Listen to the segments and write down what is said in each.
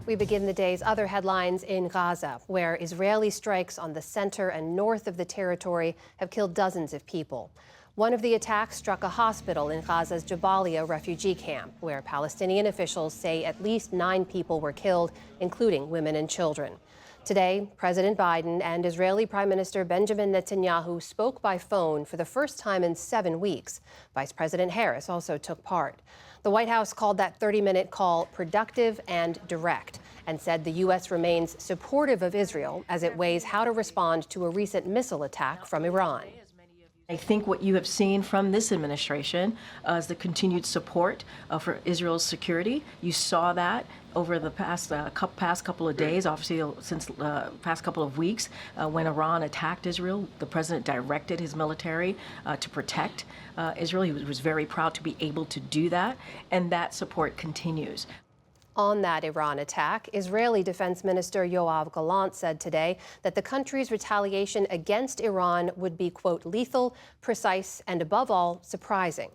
We begin the day's other headlines in Gaza, where Israeli strikes on the center and north of the territory have killed dozens of people. One of the attacks struck a hospital in Gaza's Jabalia refugee camp, where Palestinian officials say at least 9 people were killed, including women and children. Today, President Biden and Israeli Prime Minister Benjamin Netanyahu spoke by phone for the first time in 7 weeks. Vice President Harris also took part. The White House called that 30-minute call productive and direct and said the U.S. remains supportive of Israel as it weighs how to respond to a recent missile attack from Iran. I think what you have seen from this administration is the continued support for Israel's security. You saw that over the past couple of days, obviously since past couple of weeks, when Iran attacked Israel. The president directed his military to protect Israel. He was very proud to be able to do that, and that support continues. On that Iran attack, Israeli Defense Minister Yoav Gallant said today that the country's retaliation against Iran would be, quote, lethal, precise, and above all, surprising.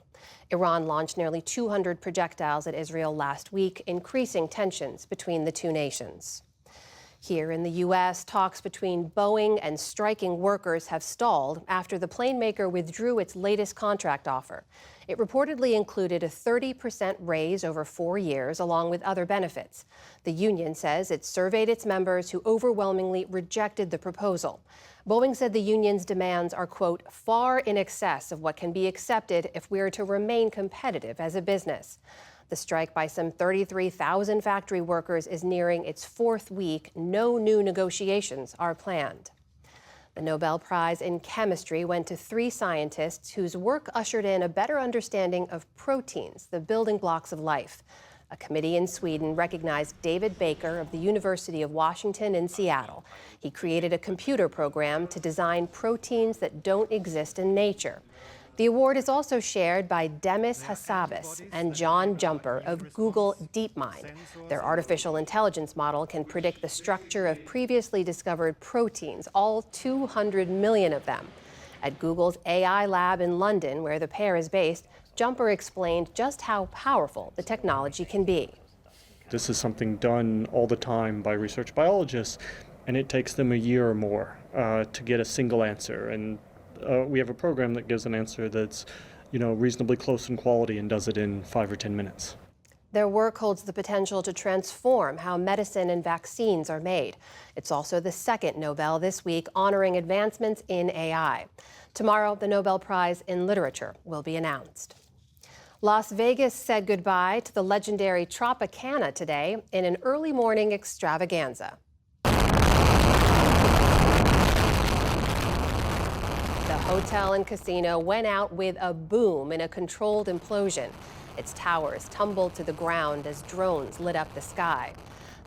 Iran launched nearly 200 projectiles at Israel last week, increasing tensions between the two nations. Here in the U.S., talks between Boeing and striking workers have stalled after the plane maker withdrew its latest contract offer. It reportedly included a 30% raise over 4 years, along with other benefits. The union says it surveyed its members who overwhelmingly rejected the proposal. Boeing said the union's demands are, quote, far in excess of what can be accepted if we are to remain competitive as a business. The strike by some 33,000 factory workers is nearing its 4th week. No new negotiations are planned. The Nobel Prize in Chemistry went to 3 scientists whose work ushered in a better understanding of proteins, the building blocks of life. A committee in Sweden recognized David Baker of the University of Washington in Seattle. He created a computer program to design proteins that don't exist in nature. The award is also shared by Demis Hassabis and John Jumper of Google DeepMind. Their artificial intelligence model can predict the structure of previously discovered proteins, all 200 million of them. At Google's AI lab in London, where the pair is based, Jumper explained just how powerful the technology can be. This is something done all the time by research biologists, and it takes them a year or more to get a single answer. And we have a program that gives an answer that's, reasonably close in quality and does it in 5 or 10 minutes. Their work holds the potential to transform how medicine and vaccines are made. It's also the second Nobel this week, honoring advancements in AI. Tomorrow, the Nobel Prize in Literature will be announced. Las Vegas said goodbye to the legendary Tropicana today in an early morning extravaganza. The hotel and casino went out with a boom in a controlled implosion. Its towers tumbled to the ground as drones lit up the sky.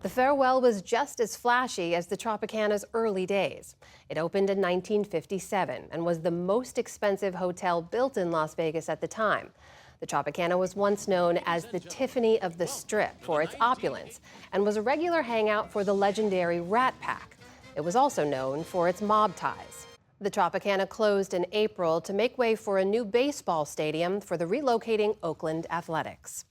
The farewell was just as flashy as the Tropicana's early days. It opened in 1957 and was the most expensive hotel built in Las Vegas at the time. The Tropicana was once known as the Tiffany of the Strip for its opulence and was a regular hangout for the legendary Rat Pack. It was also known for its mob ties. The Tropicana closed in April to make way for a new baseball stadium for the relocating Oakland Athletics.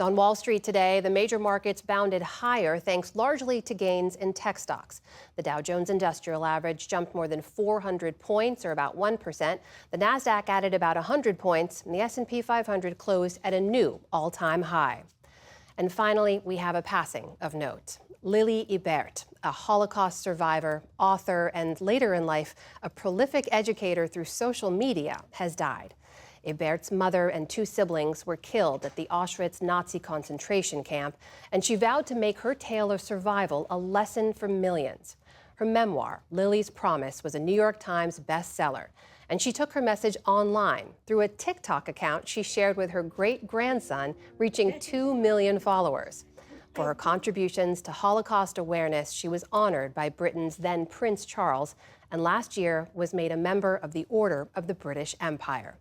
On Wall Street today, the major markets bounded higher thanks largely to gains in tech stocks. The Dow Jones Industrial Average jumped more than 400 points, or about 1%. The Nasdaq added about 100 points, and the S&P 500 closed at a new all-time high. And finally, we have a passing of note. Lily Ibert, a Holocaust survivor, author, and later in life, a prolific educator through social media, has died. Ibert's mother and 2 siblings were killed at the Auschwitz Nazi concentration camp, and she vowed to make her tale of survival a lesson for millions. Her memoir, Lily's Promise, was a New York Times bestseller, and she took her message online through a TikTok account she shared with her great-grandson, reaching 2 million followers. For her contributions to Holocaust awareness, she was honored by Britain's then Prince Charles, and last year was made a member of the Order of the British Empire.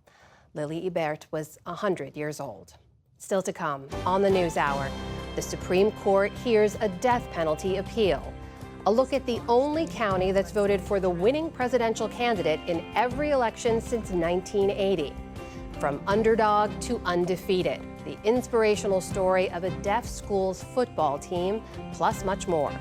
Lily Ibert was 100 years old. Still to come on the NewsHour, the Supreme Court hears a death penalty appeal. A look at the only county that's voted for the winning presidential candidate in every election since 1980. From underdog to undefeated, the inspirational story of a deaf school's football team, plus much more.